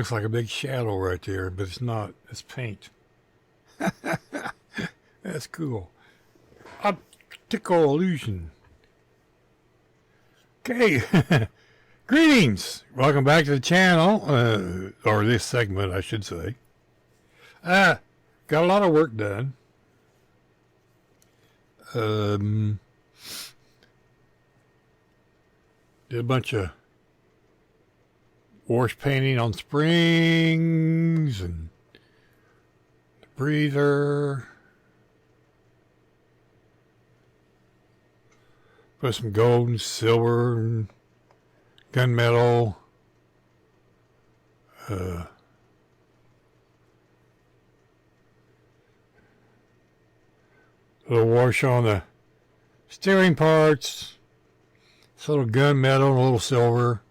looks like a big shadow right there, but it's not. It's paint. That's cool. Optical illusion. Okay. Greetings. Welcome back to the channel, or this segment, I should say. Got a lot of work done. Did a bunch of wash painting on springs and the breather. Put some gold and silver and gunmetal. A little wash on the steering parts. It's a little gunmetal and a little silver.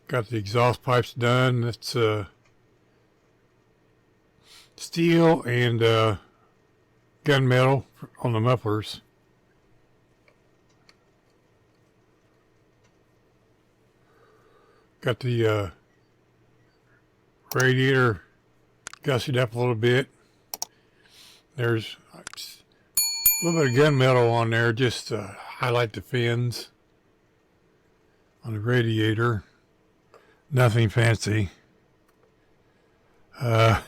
Got the exhaust pipes done. It's steel and gunmetal on the mufflers. Got the radiator gussied up a little bit. There's a little bit of gunmetal on there just to highlight the fins on the radiator. Nothing fancy. I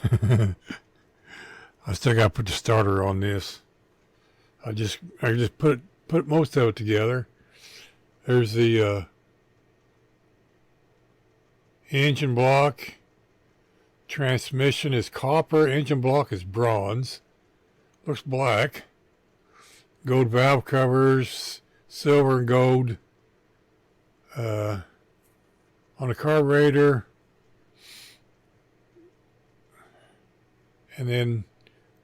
still got to put the starter on this. I just put most of it together. There's the engine block. Transmission is copper. Engine block is bronze. Looks black. Gold valve covers, silver and gold. On the carburetor. And then,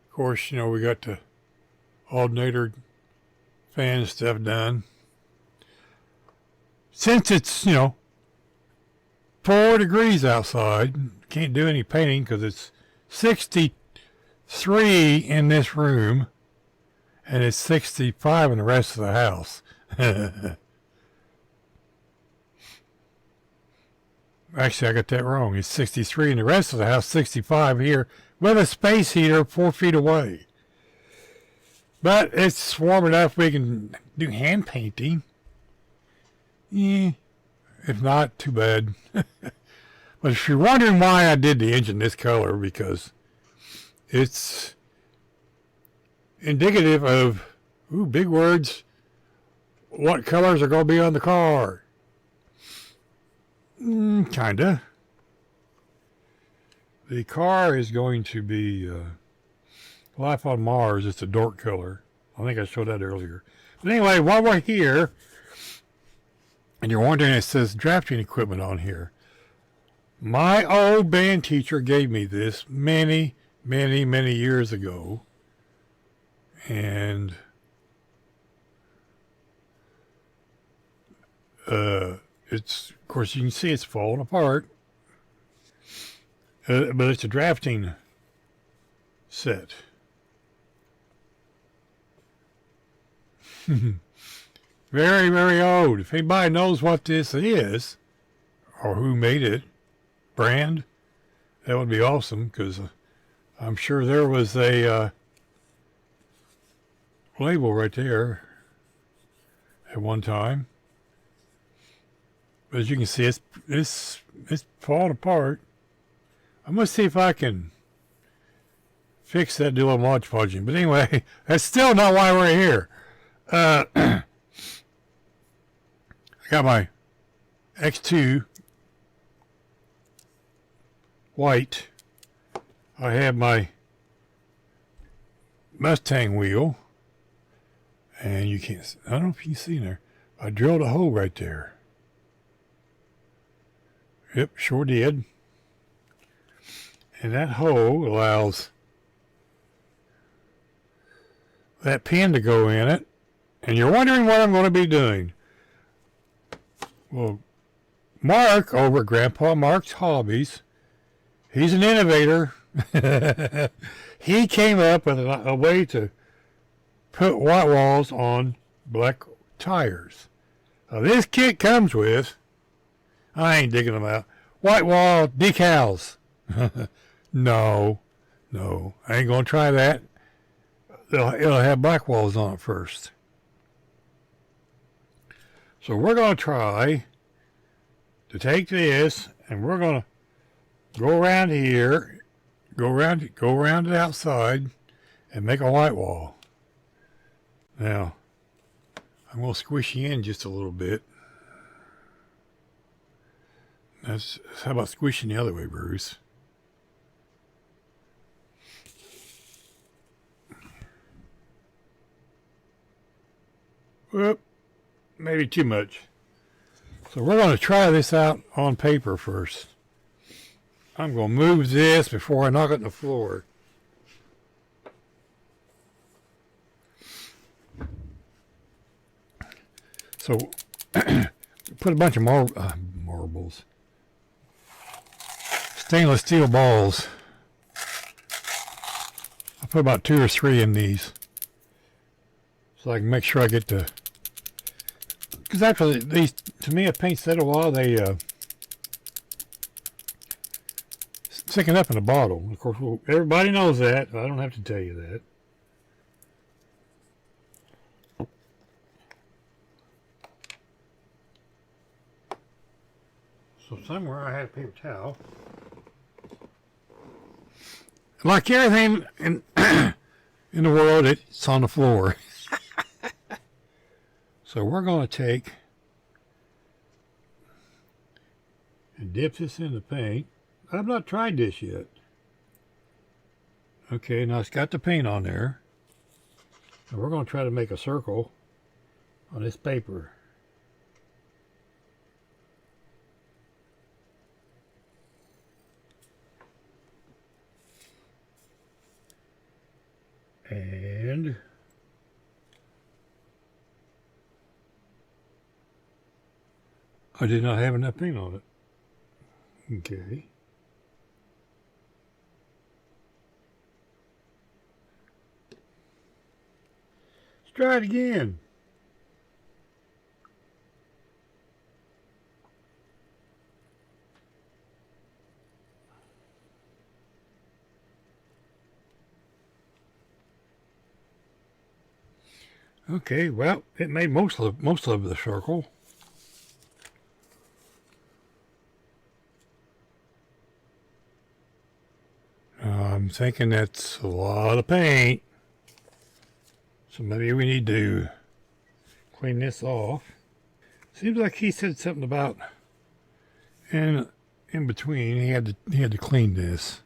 of course, you know, we got the alternator fan stuff done. Since it's, you know, 4 degrees outside, can't do any painting because it's 63 in this room and it's 65 in the rest of the house. Actually, I got that wrong. It's 63 in the rest of the house, 65 here, with a space heater 4 feet away. But it's warm enough we can do hand painting. Yeah, if not, too bad. But if you're wondering why I did the engine this color, because it's indicative of, ooh, big words, what colors are going to be on the car. Kinda. The car is going to be Life on Mars. It's a dark color. I think I showed that earlier. But anyway, while we're here, and you're wondering, it says drafting equipment on here. My old band teacher gave me this many, many, many years ago. And it's, of course, you can see it's falling apart. But it's a drafting set. Very, very old. If anybody knows what this is, or who made it, brand, that would be awesome, because I'm sure there was a label right there at one time. But as you can see, it's falling apart. I'm going to see if I can fix that, do a little Mod Podging. But anyway, that's still not why we're here. I got my X2 white. I have my Mustang wheel. And you can't, I don't know if you can see there. I drilled a hole right there. Yep, sure did. And that hole allows that pin to go in it. And you're wondering what I'm going to be doing. Well, Mark over at Grandpa Mark's Hobbies, he's an innovator. He came up with a way to put white walls on black tires. Now this kit comes with, I ain't digging them out, white wall decals. No, I ain't gonna try that. It'll have black walls on it first. So we're gonna try to take this, and we're gonna go around here, go around the outside, and make a white wall. Now, I'm gonna squish you in just a little bit. How about squishing the other way, Bruce? Whoop, maybe too much. So we're going to try this out on paper first. I'm going to move this before I knock it on the floor. So put a bunch of marbles. Stainless steel balls. I put about 2 or 3 in these, so I can make sure I get the. Because actually, these Tamiya paints that a while, they thicken up in a bottle. Of course, everybody knows that. I don't have to tell you that. So somewhere I had a paper towel. Like everything in in the world, it's on the floor. So we're going to take and dip this in the paint. I've not tried this yet. Okay, now it's got the paint on there. And we're going to try to make a circle on this paper. And I did not have enough paint on it. Okay. Let's try it again. Okay, well, it made most of the circle. I'm thinking that's a lot of paint. So maybe we need to clean this off. Seems like he said something about in between he had to clean this.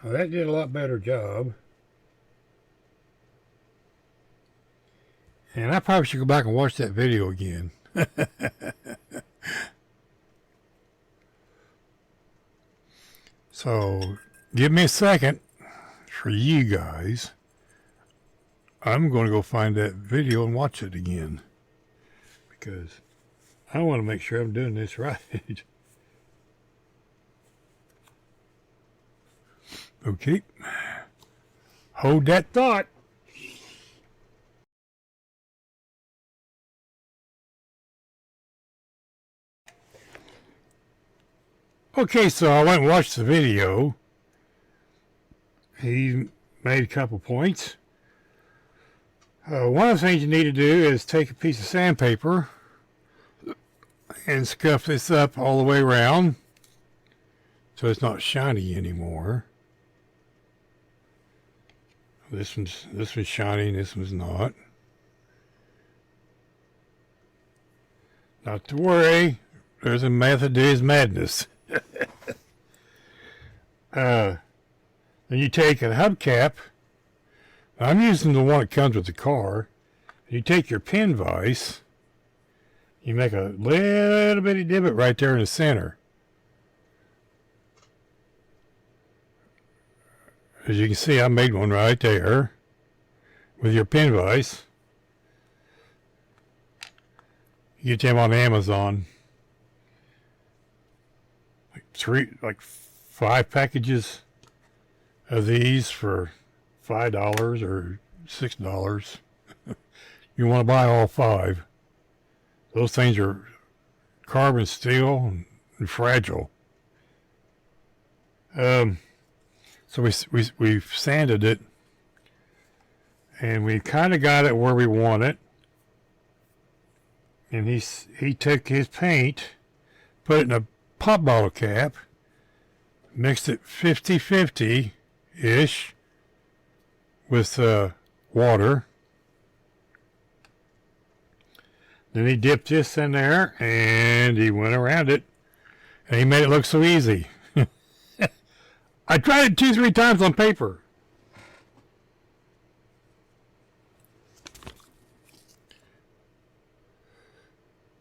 Now that did a lot better job. And I probably should go back and watch that video again. So, give me a second for you guys. I'm going to go find that video and watch it again. Because I want to make sure I'm doing this right. Okay. Hold that thought. Okay, so I went and watched the video. He made a couple points. One of the things you need to do is take a piece of sandpaper and scuff this up all the way around so it's not shiny anymore. This one's shiny and this one's not. Not to worry, there's a method to his madness. Then you take a hubcap. I'm using the one that comes with the car. You take your pin vise. You make a little bitty divot right there in the center. As you can see, I made one right there with your pin vise. You get them on Amazon. Like 5 packages of these for $5 or $6. You want to buy all 5. Those things are carbon steel and fragile. So we've sanded it, and we kind of got it where we want it. And he took his paint, put it in a pop bottle cap, mixed it 50-50-ish with water. Then he dipped this in there, and he went around it, and he made it look so easy. I tried it 2-3 times on paper.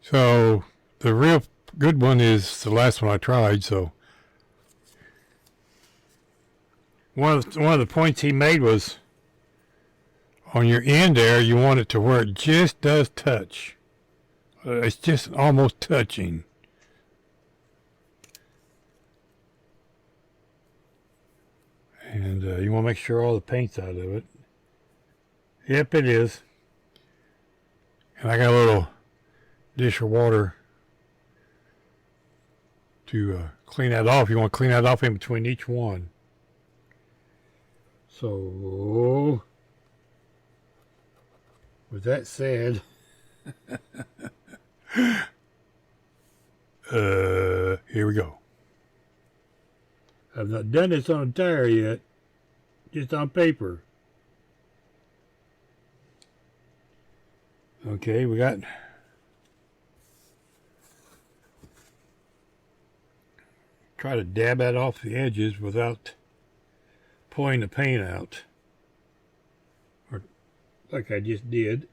So the real good one is the last one I tried. So one of the points he made was on your end there, you want it to where it just does touch. It's just almost touching. And you want to make sure all the paint's out of it. Yep, it is. And I got a little dish of water to clean that off. You want to clean that off in between each one. So, with that said, here we go. I've not done this on a tire yet, just on paper. Okay, we got try to dab that off the edges without pulling the paint out, or like I just did.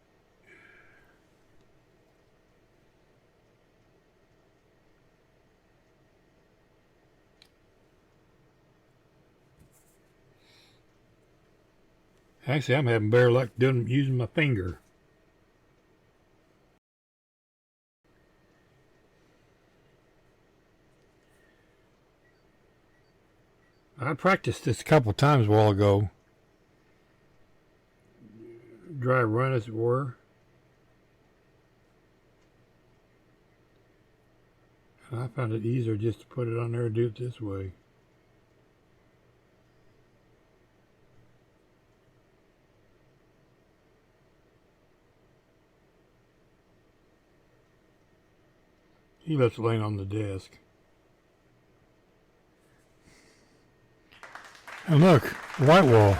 Actually, I'm having better luck using my finger. I practiced this a couple times a while ago. Dry run, as it were. And I found it easier just to put it on there and do it this way. He left it laying on the desk. And look, white wall.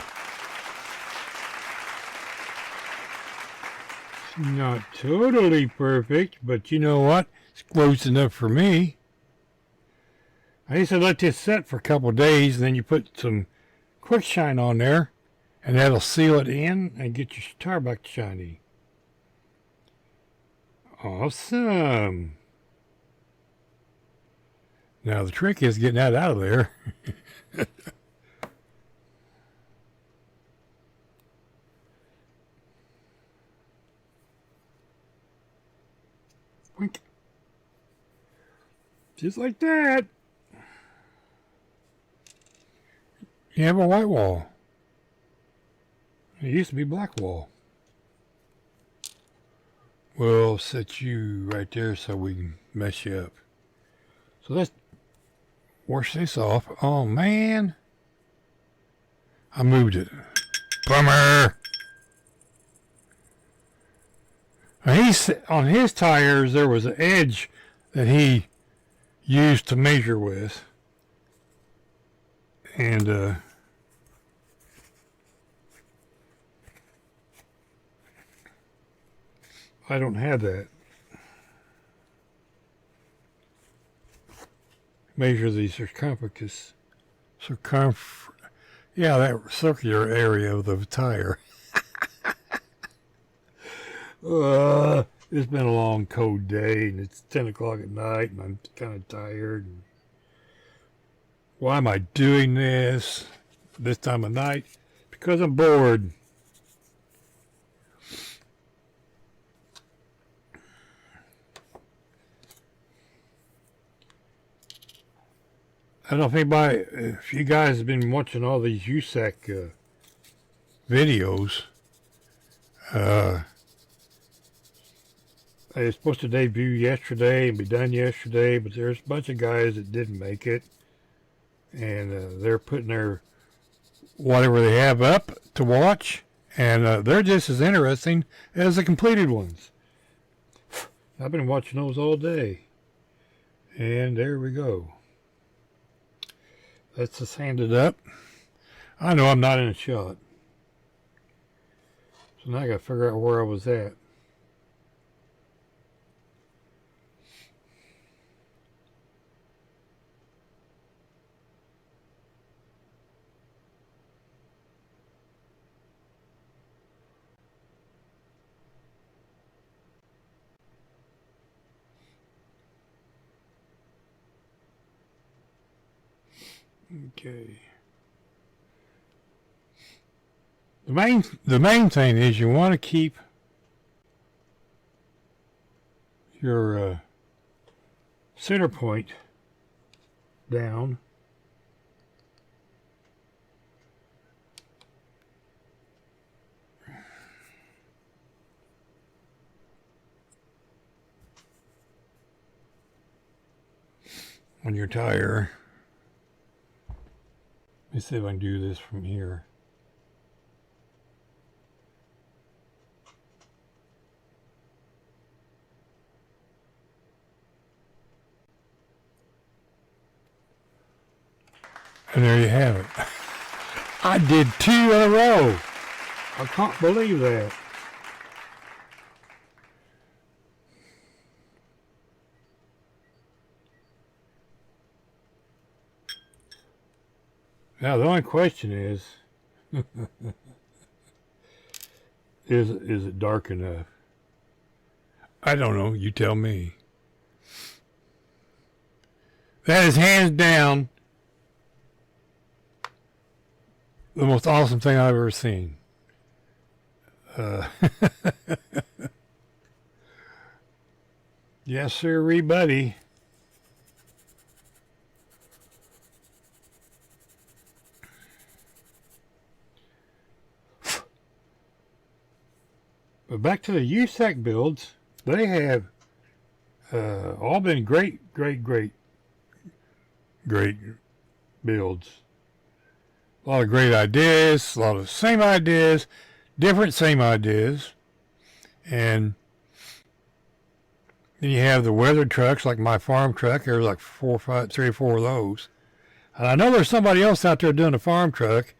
It's not totally perfect, but you know what? It's close enough for me. I used to let this set for a couple of days, and then you put some quick shine on there, and that'll seal it in and get your tire back shiny. Awesome. Now the trick is getting that out of there. Just like that. You have a white wall. It used to be black wall. We'll set you right there so we can mess you up. So let's wash this off. Oh man, I moved it. Bummer. On his tires, there was an edge that he used to measure with, and I don't have that. Measure the circumference, yeah, that circular area of the tire. It's been a long, cold day, and it's 10 o'clock at night, and I'm kind of tired. And why am I doing this time of night? Because I'm bored. I don't know if you guys have been watching all these USAC videos. Uh, it was supposed to debut yesterday and be done yesterday, but there's a bunch of guys that didn't make it, and they're putting their whatever they have up to watch, and they're just as interesting as the completed ones. I've been watching those all day, and there we go. Let's just hand it up. I know I'm not in a shot, so now I got to figure out where I was at. Okay. The main thing is you want to keep your center point down. On your tire. Let me see if I can do this from here. And there you have it. I did 2 in a row. I can't believe that. Now the only question is it dark enough? I don't know, you tell me. That is hands down the most awesome thing I've ever seen. Yes, sir, buddy. But back to the USAC builds, they have all been great builds. A lot of great ideas, a lot of same ideas, different same ideas. And then you have the weather trucks, like my farm truck. There's like 3 or 4 of those. And I know there's somebody else out there doing a farm truck,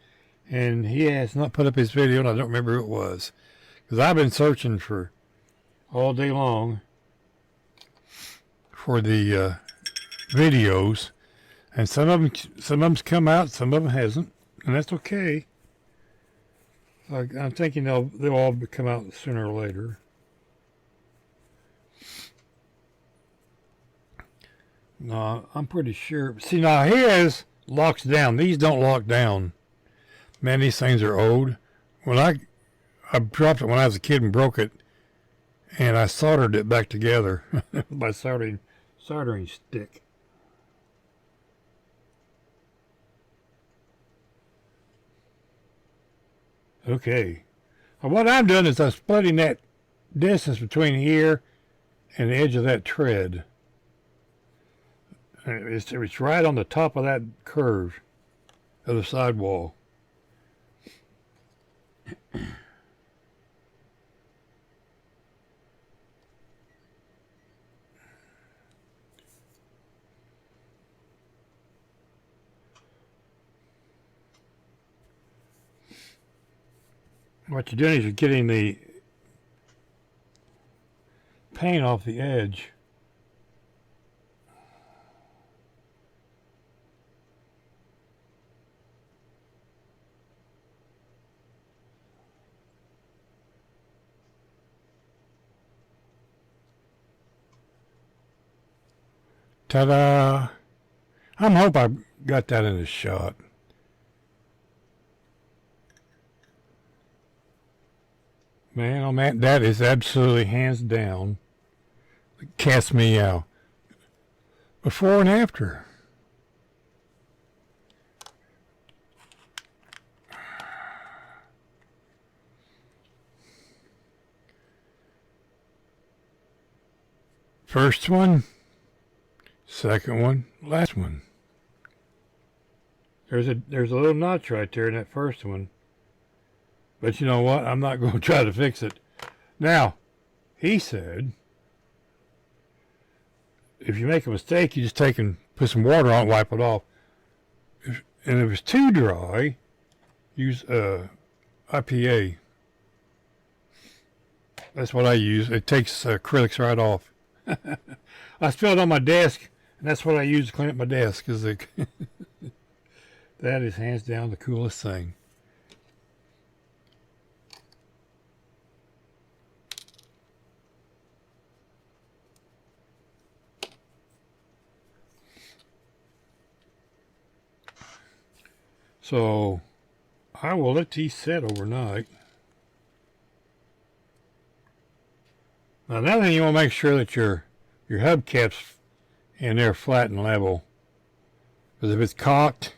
and he has not put up his video, and I don't remember who it was. Because I've been searching for all day long for the videos, and some of them's come out, some of them hasn't, and that's okay. I'm thinking they'll all come out sooner or later. No, I'm pretty sure. See, now his locks down. These don't lock down. Man, these things are old. When I dropped it when I was a kid and broke it, and I soldered it back together by soldering stick. Okay. Well, what I'm doing is I'm splitting that distance between here and the edge of that tread. It's right on the top of that curve of the sidewall. What you're doing is you're getting the paint off the edge. Ta-da! I hope I got that in a shot. Man, oh man, that is absolutely hands down cast me out. Before and after. First one, second one, last one. There's a little notch right there in that first one. But you know what? I'm not going to try to fix it. Now, he said, if you make a mistake, you just take and put some water on it, wipe it off. And if it's too dry, use IPA. That's what I use. It takes acrylics right off. I spilled it on my desk, and that's what I use to clean up my desk. Cause that is hands down the coolest thing. So I will let these set overnight. Now another thing, you want to make sure that your hubcaps in there flat and level, because if it's cocked,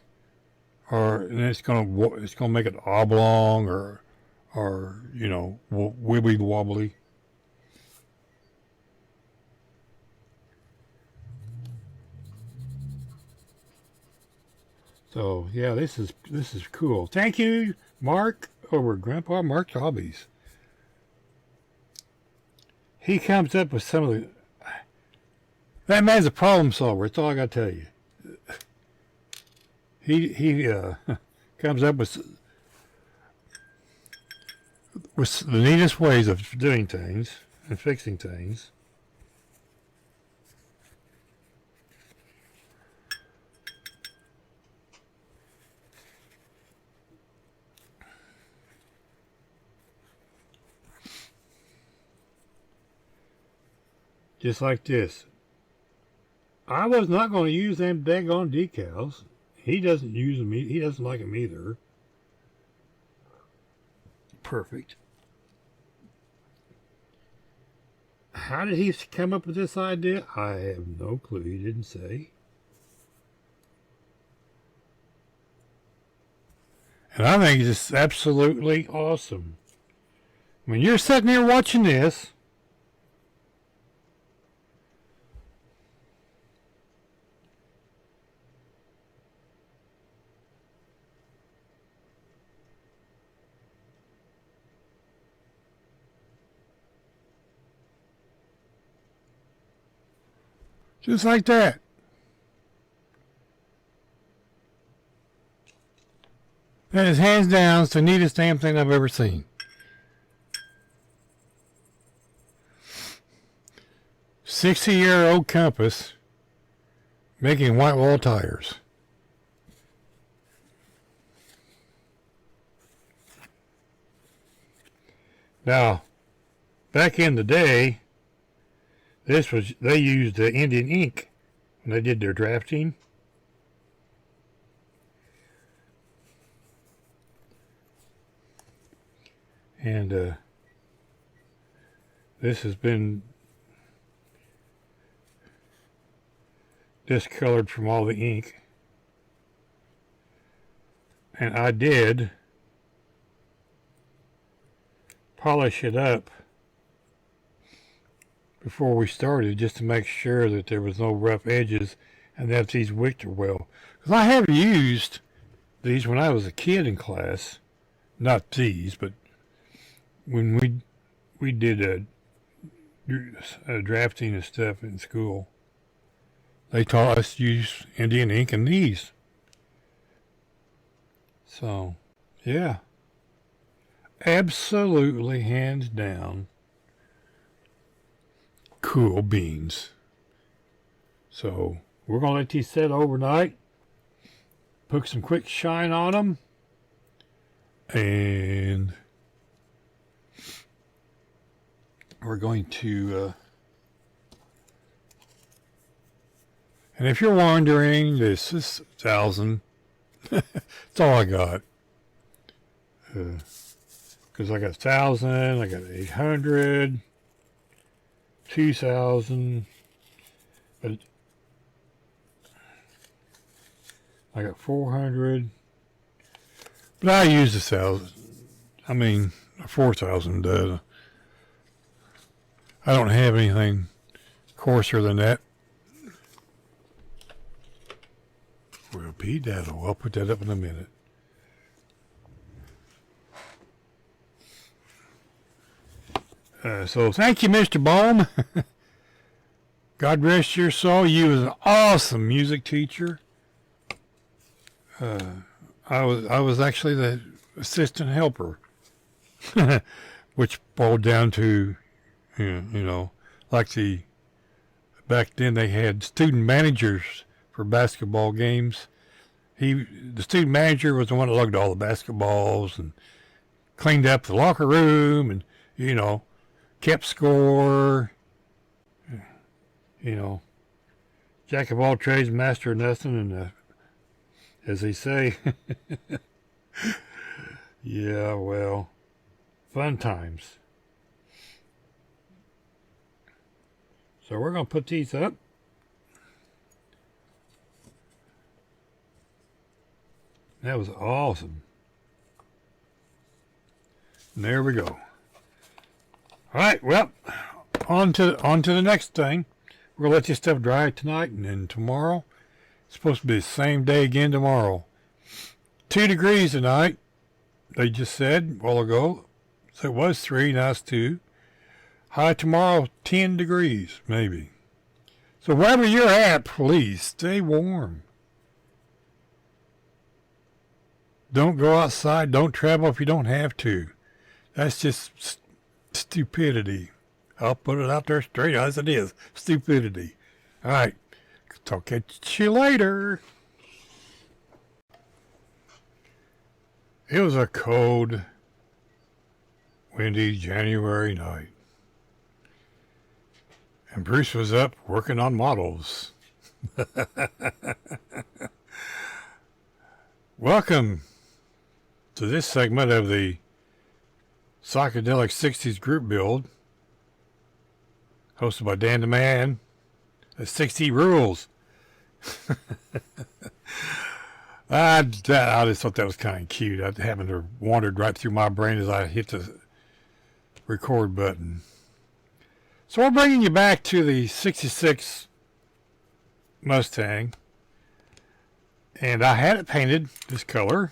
then it's gonna make it oblong or you know, wibbly wobbly. So yeah, this is cool. Thank you, Mark, over Grandpa Mark's Hobbies. He comes up with some of the. That man's a problem solver. That's all I got to tell you. He comes up with the neatest ways of doing things and fixing things. Just like this. I was not going to use them daggone decals. He doesn't use them. He doesn't like them either. Perfect. How did he come up with this idea? I have no clue. He didn't say. And I think it's absolutely awesome. When you're sitting there watching this, just like that. That is hands down the neatest damn thing I've ever seen. "60-year-old compass making white wall tires." Now, back in the day, they used Indian ink when they did their drafting. And this has been discolored from all the ink. And I did polish it up before we started, just to make sure that there was no rough edges and that these wicked well. Because I have used these when I was a kid in class. Not these, but when we did drafting and stuff in school, they taught us to use Indian ink in these. So, yeah. Absolutely, hands down, cool beans. So we're going to let these set overnight, put some quick shine on them, and we're going to and if you're wondering, this is 1,000. That's all I got, because I got 1,000, I got 800, 2,000, but I got 400, but I use 1,000. I mean, 4,000 does. I don't have anything coarser than that. Well, P-daddle. I'll put that up in a minute. So thank you, Mr. Baum. God rest your soul. You was an awesome music teacher. I was actually the assistant helper, which boiled down to, like back then they had student managers for basketball games. The student manager was the one that lugged all the basketballs and cleaned up the locker room and, kept score, jack of all trades, master of nothing, and as they say, yeah, well, fun times. So we're going to put these up. That was awesome. And there we go. All right, well, on to the next thing. We're going to let this stuff dry tonight, and then tomorrow, it's supposed to be the same day again tomorrow. 2 degrees tonight, they just said a while ago. So it was 3, now it's 2. High tomorrow, 10 degrees, maybe. So wherever you're at, please stay warm. Don't go outside. Don't travel if you don't have to. That's just stupidity. I'll put it out there straight as it is. Stupidity. All right. Talk at you later. It was a cold, windy January night. And Bruce was up working on models. Welcome to this segment of the Psychedelic 60s group build, hosted by Dan the Man. The 60 rules. I just thought that was kind of cute. I happened to wandered right through my brain as I hit the record button. So we're bringing you back to the 66 Mustang. And I had it painted this color,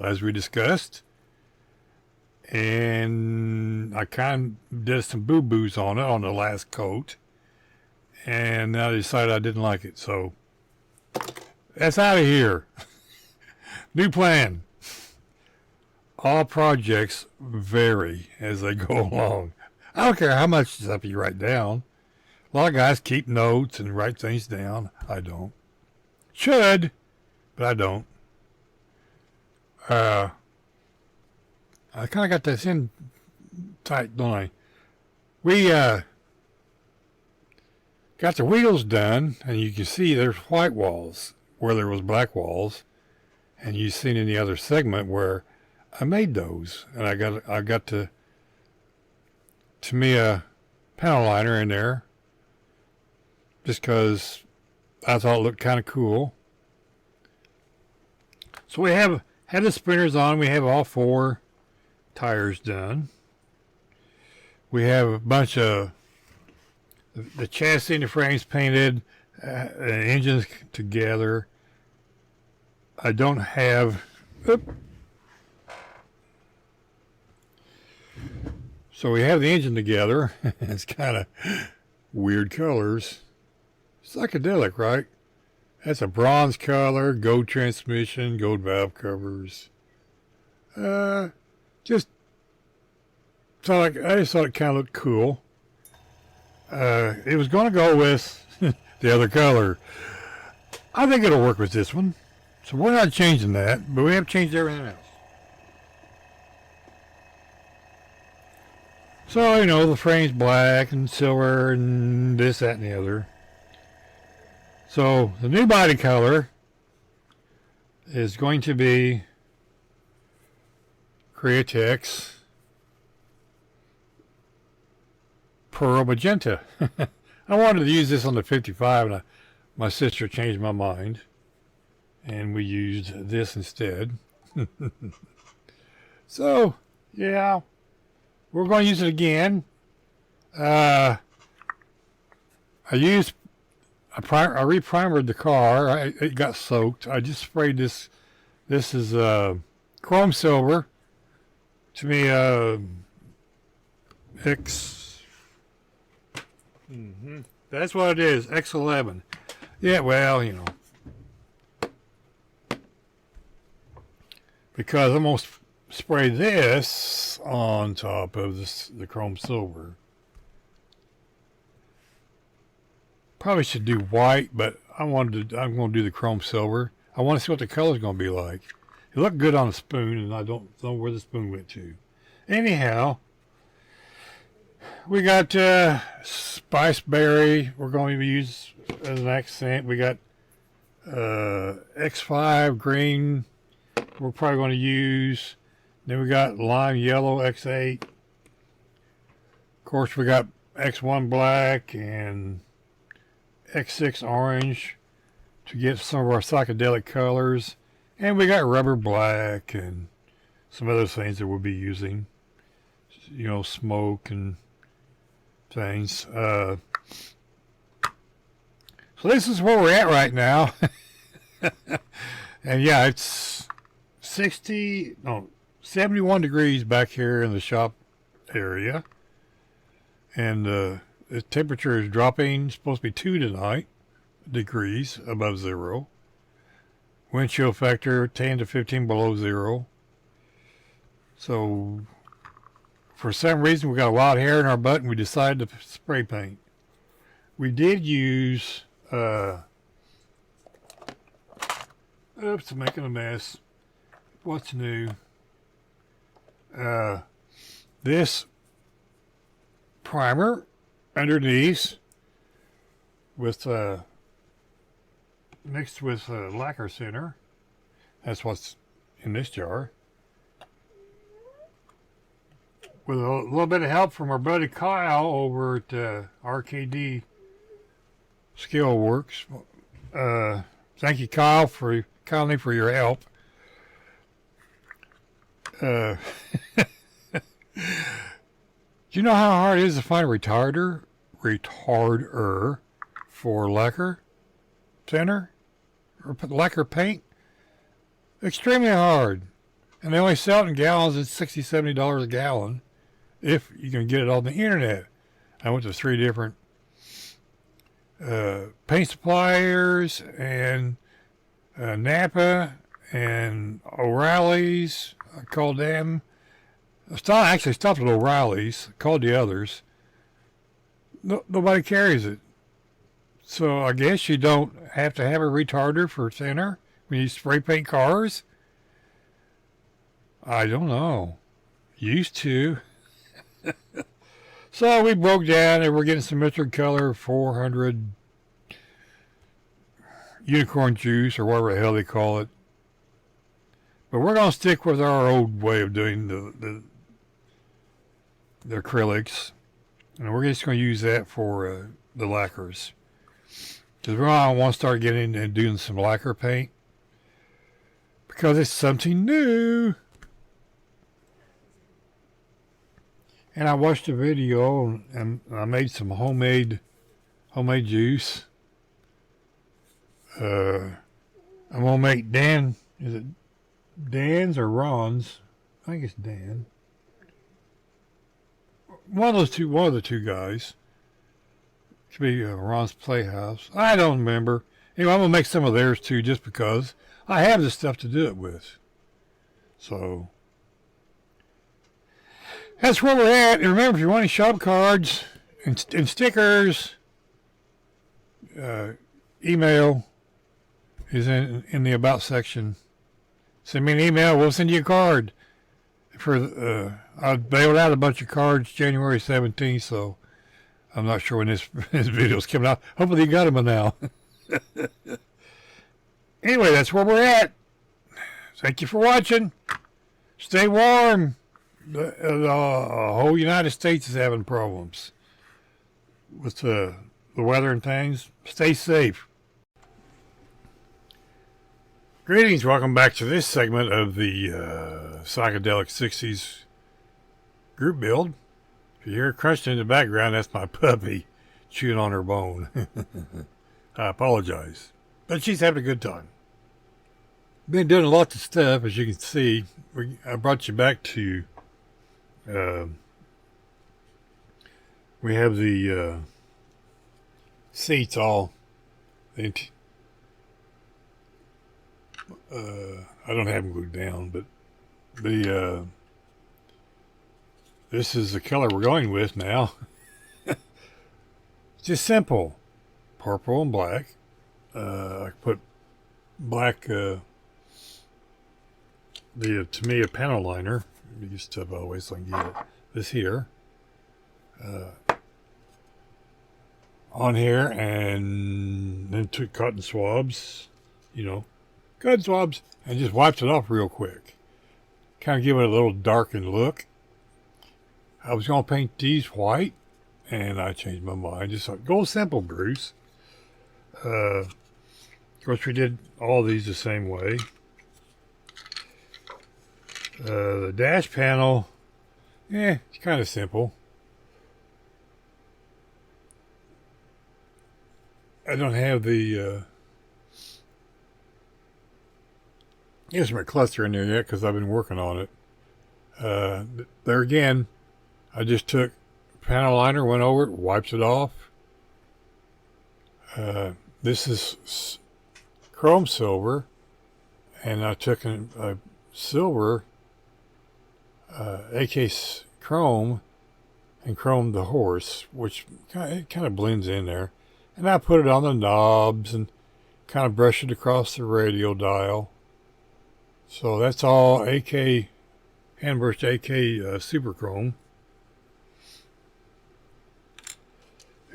as we discussed. And I kind of did some boo-boos on it on the last coat. And I decided I didn't like it. So that's out of here. New plan. All projects vary as they go along. I don't care how much stuff you write down. A lot of guys keep notes and write things down. I don't. Should, but I don't. I kind of got this in tight, don't I? We got the wheels done, and you can see there's white walls where there was black walls, and you've seen in the other segment where I made those, and I got the Tamiya panel liner in there just because I thought it looked kind of cool. So we had the sprinters on. We have all 4 tires done. We have a bunch of the chassis and the frames painted, engines together. I don't have. So we have the engine together. It's kind of weird colors. Psychedelic, right? That's a bronze color, gold transmission, gold valve covers. I just thought it kind of looked cool. It was going to go with the other color. I think it'll work with this one. So we're not changing that, but we have changed everything else. So, the frame's black and silver and this, that, and the other. So the new body color is going to be Createx Pearl Magenta. I wanted to use this on the 55, and my sister changed my mind, and we used this instead. So, yeah, we're going to use it again. I used I reprimered the car. It got soaked. I just sprayed this. This is chrome silver. To me, X. That's what it is. X11. Yeah, well, you know, because I'm gonna spray this on top of the chrome silver. Probably should do white, but I'm going to do the chrome silver. I want to see what the color's going to be like. It looked good on the spoon, and I don't know where the spoon went to. Anyhow, we got spice berry. We're going to use as an accent. We got X5 green. We're probably going to use. Then we got lime yellow X8. Of course, we got X1 black and X6 orange to get some of our psychedelic colors, and we got rubber black and some other things that we'll be using, you know, smoke and things. So this is where we're at right now. And yeah, it's 71 degrees back here in the shop area, and the temperature is dropping. It's supposed to be 2 tonight, degrees above zero. Wind chill factor 10 to 15 below zero. So, for some reason, we got a wild hair in our butt, and we decided to spray paint. We did use, oops, I'm making a mess. What's new? This primer underneath with mixed with lacquer center. That's what's in this jar. With a little bit of help from our buddy Kyle over at RKD Skill Works. Thank you, Kyle, kindly for your help. Do you know how hard it is to find a retarder for lacquer thinner or lacquer paint? Extremely hard. And they only sell it in gallons. It's $60, $70 a gallon if you can get it on the internet. I went to 3 different paint suppliers and Napa and O'Reilly's. I called them. I stopped at O'Reilly's, called the others. Nobody carries it. So I guess you don't have to have a retarder for thinner when you spray paint cars. I don't know. Used to. So we broke down and we're getting some Mr. Color 400 unicorn juice or whatever the hell they call it. But we're going to stick with our old way of doing the acrylics. And we're just going to use that for the lacquers. Because I want to start getting and doing some lacquer paint. Because it's something new. And I watched a video and I made some homemade juice. I'm going to make is it Dan's or Ron's? I think it's Dan. One of the two guys. Could be Ron's Playhouse. I don't remember. Anyway, I'm going to make some of theirs too just because I have the stuff to do it with. So, that's where we're at. And remember, if you want any shop cards and stickers, email is in the About section. Send me an email. We'll send you a card. I bailed out a bunch of cards January 17th, so I'm not sure when this video's coming out. Hopefully you got them by now. Anyway, that's where we're at. Thank you for watching. Stay warm. The whole United States is having problems with the weather and things. Stay safe. Greetings. Welcome back to this segment of the Psychedelic 60's group build. If you hear crunching in the background, that's my puppy chewing on her bone. I apologize. But she's having a good time. Been doing lots of stuff, as you can see. I brought you back to... we have the seats all... I don't have them glued down, but this is the color we're going with now. Just simple. Purple and black. I put black, the Tamiya panel liner. Let me step out of the way so I can get it. This here. On here, and then took cotton swabs, cotton swabs, and just wiped it off real quick. Kind of give it a little darkened look. I was going to paint these white, and I changed my mind. Just thought, go simple, Bruce. Of course, we did all these the same way. The dash panel, it's kind of simple. I don't have the instrument cluster in there yet because I've been working on it. There again, I just took panel liner, went over it, wiped it off. This is chrome silver, and I took a silver AK chrome and chromed the horse, which kind of blends in there. And I put it on the knobs and kind of brush it across the radial dial. So that's all AK, hand-brushed AK super chrome.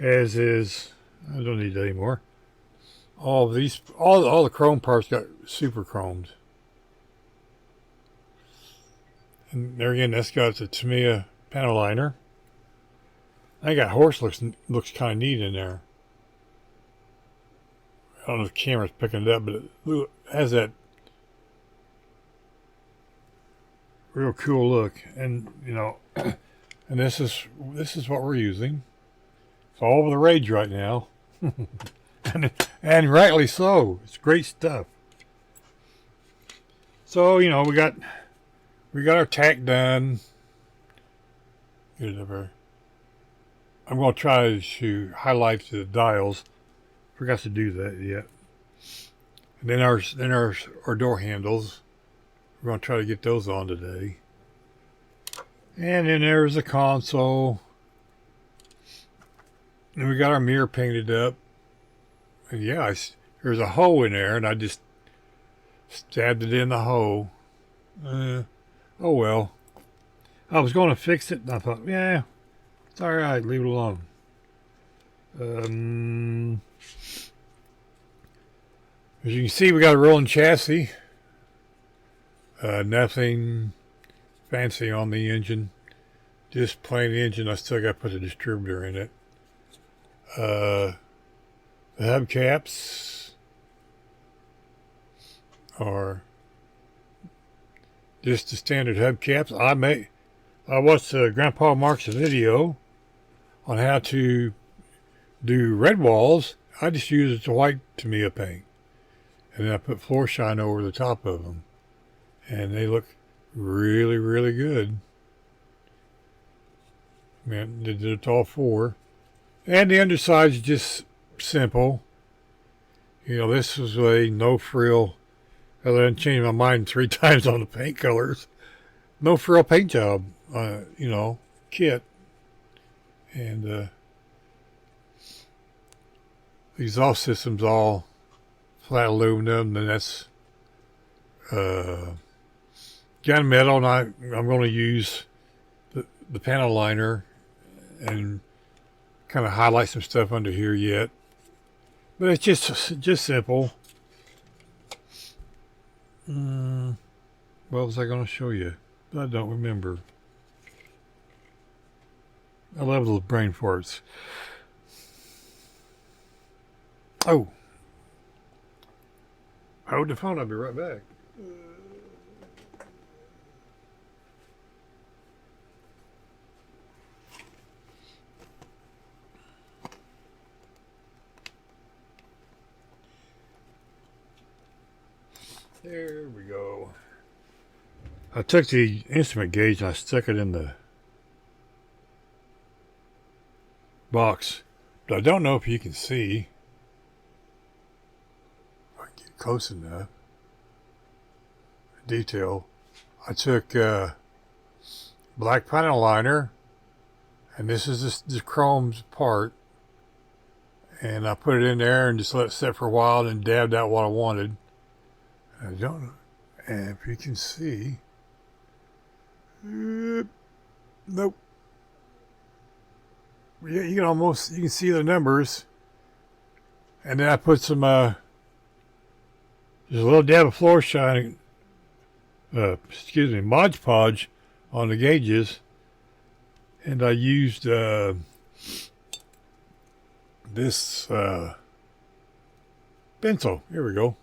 As is, I don't need that anymore. All of these, all the chrome parts got super chromed. And there again, that's got the Tamiya panel liner. I think that horse looks kind of neat in there. I don't know if the camera's picking it up, but it has that real cool look. And and this is what we're using. It's all over the rage right now, and rightly so. It's great stuff. So we got our tack done. Get it over. I'm going to try to highlight the dials. Forgot to do that yet. And then our door handles. We're going to try to get those on today. And then there's the console. And we got our mirror painted up. And there's a hole in there, and I just stabbed it in the hole. Oh well. I was going to fix it, and I thought, it's all right, leave it alone. As you can see, we got a rolling chassis. Nothing fancy on the engine. Just plain engine. I still got to put a distributor in it. The hubcaps are just the standard hubcaps. I watched Grandpa Mark's video on how to do red walls. I just used the white Tamiya paint. And then I put floor shine over the top of them. And they look really, really good. Man, they did it all four. And the underside's just simple. This was a no frill. Other than changing my mind 3 times on the paint colors. No frill paint job, kit. And the exhaust system's all flat aluminum, and that's gunmetal, and I'm going to use the panel liner and kind of highlight some stuff under here yet. But it's just simple. What was I going to show you? I don't remember. I love those brain farts. Oh. Hold the phone, I'll be right back. There we go. I took the instrument gauge and I stuck it in the box. But I don't know if you can see. If I can get close enough. Detail. I took black panel liner, and this is the chrome's part, and I put it in there and just let it set for a while and dabbed out what I wanted. I don't know, and if you can see, nope. Yeah, you can see the numbers, and then I put some just a little dab of floor shine, Mod Podge on the gauges, and I used this pencil. Here we go.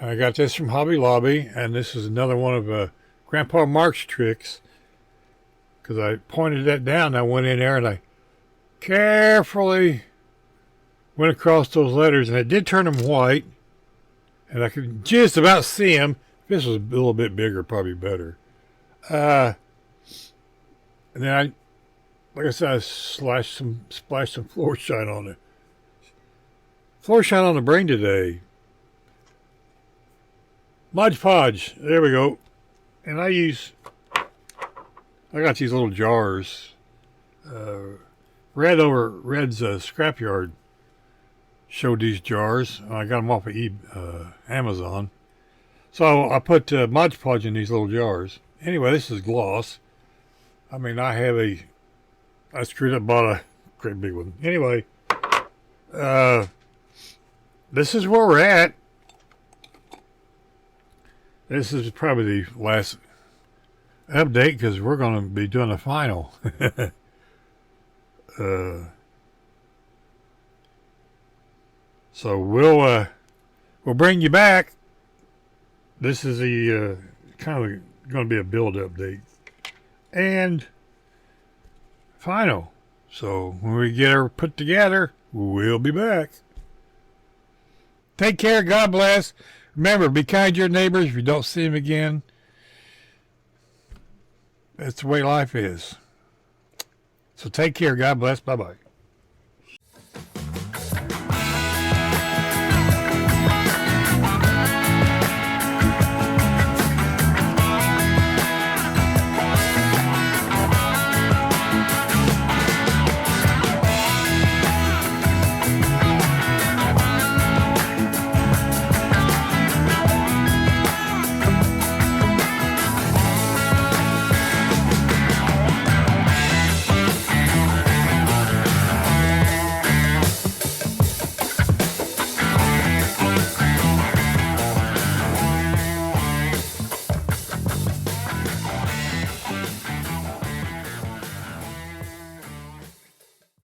I got this from Hobby Lobby, and this is another one of Grandpa Mark's tricks, because I pointed that down. I went in there and I carefully went across those letters, and it did turn them white, and I could just about see them. If this was a little bit bigger, probably better. And then like I said, I splashed some floor shine on it. Floor shine on the brain today. Mod Podge, there we go. And I got these little jars. Red's Scrapyard showed these jars. I got them off of Amazon. So I put Mod Podge in these little jars. Anyway, this is gloss. I mean, I screwed up, bought a great big one. Anyway, this is where we're at. This is probably the last update because we're going to be doing a final. So we'll bring you back. This is the kind of going to be a build update and final. So when we get her put together, we'll be back. Take care. God bless. Remember, be kind to your neighbors if you don't see them again. That's the way life is. So take care. God bless. Bye-bye.